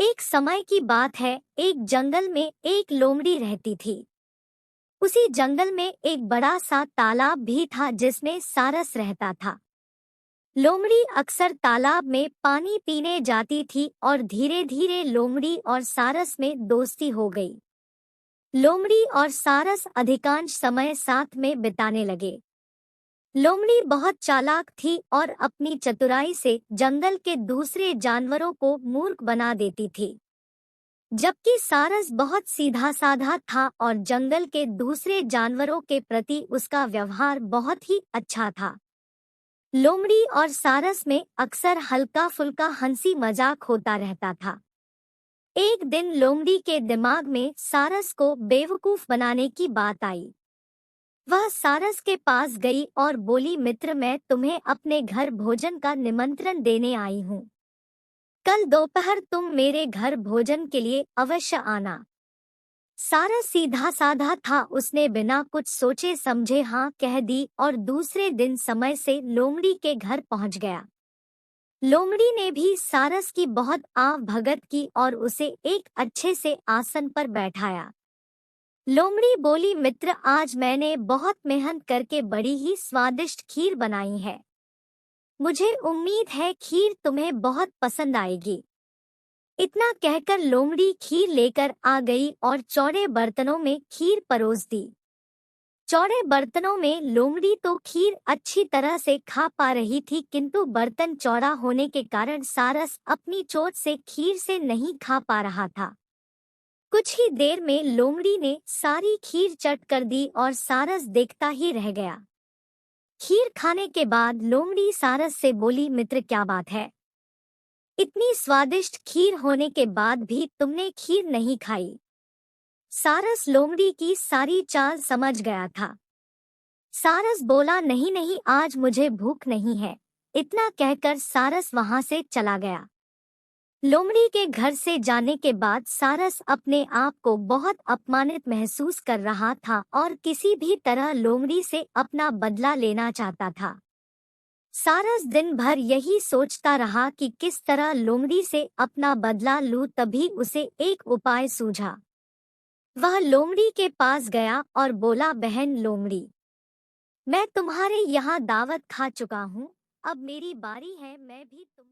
एक समय की बात है, एक जंगल में एक लोमड़ी रहती थी। उसी जंगल में एक बड़ा सा तालाब भी था जिसमें सारस रहता था। लोमड़ी अक्सर तालाब में पानी पीने जाती थी और धीरे धीरे लोमड़ी और सारस में दोस्ती हो गई। लोमड़ी और सारस अधिकांश समय साथ में बिताने लगे। लोमड़ी बहुत चालाक थी और अपनी चतुराई से जंगल के दूसरे जानवरों को मूर्ख बना देती थी, जबकि सारस बहुत सीधा साधा था और जंगल के दूसरे जानवरों के प्रति उसका व्यवहार बहुत ही अच्छा था। लोमड़ी और सारस में अक्सर हल्का फुल्का हंसी मजाक होता रहता था। एक दिन लोमड़ी के दिमाग में सारस को बेवकूफ बनाने की बात आई। वह सारस के पास गई और बोली, मित्र, मैं तुम्हें अपने घर भोजन का निमंत्रण देने आई हूँ। कल दोपहर तुम मेरे घर भोजन के लिए अवश्य आना। सारस सीधा साधा था, उसने बिना कुछ सोचे समझे हाँ कह दी और दूसरे दिन समय से लोमड़ी के घर पहुंच गया। लोमड़ी ने भी सारस की बहुत आव भगत की और उसे एक अच्छे से आसन पर बैठाया। लोमड़ी बोली, मित्र, आज मैंने बहुत मेहनत करके बड़ी ही स्वादिष्ट खीर बनाई है। मुझे उम्मीद है खीर तुम्हें बहुत पसंद आएगी। इतना कहकर लोमड़ी खीर लेकर आ गई और चौड़े बर्तनों में खीर परोस दी। चौड़े बर्तनों में लोमड़ी तो खीर अच्छी तरह से खा पा रही थी, किंतु बर्तन चौड़ा होने के कारण सारस अपनी चोट से खीर से नहीं खा पा रहा था। कुछ ही देर में लोमड़ी ने सारी खीर चट कर दी और सारस देखता ही रह गया। खीर खाने के बाद लोमड़ी सारस से बोली, मित्र, क्या बात है? इतनी स्वादिष्ट खीर होने के बाद भी तुमने खीर नहीं खाई। सारस लोमड़ी की सारी चाल समझ गया था। सारस बोला, नहीं नहीं, आज मुझे भूख नहीं है। इतना कहकर सारस वहां से चला गया। लोमड़ी के घर से जाने के बाद सारस अपने आप को बहुत अपमानित महसूस कर रहा था और किसी भी तरह लोमड़ी से अपना बदला लेना चाहता था। सारस दिन भर यही सोचता रहा कि किस तरह लोमड़ी से अपना बदला लूं, तभी उसे एक उपाय सूझा। वह लोमड़ी के पास गया और बोला, बहन लोमड़ी, मैं तुम्हारे यहाँ दावत खा चुका हूँ, अब मेरी बारी है, मैं भी तुम्हें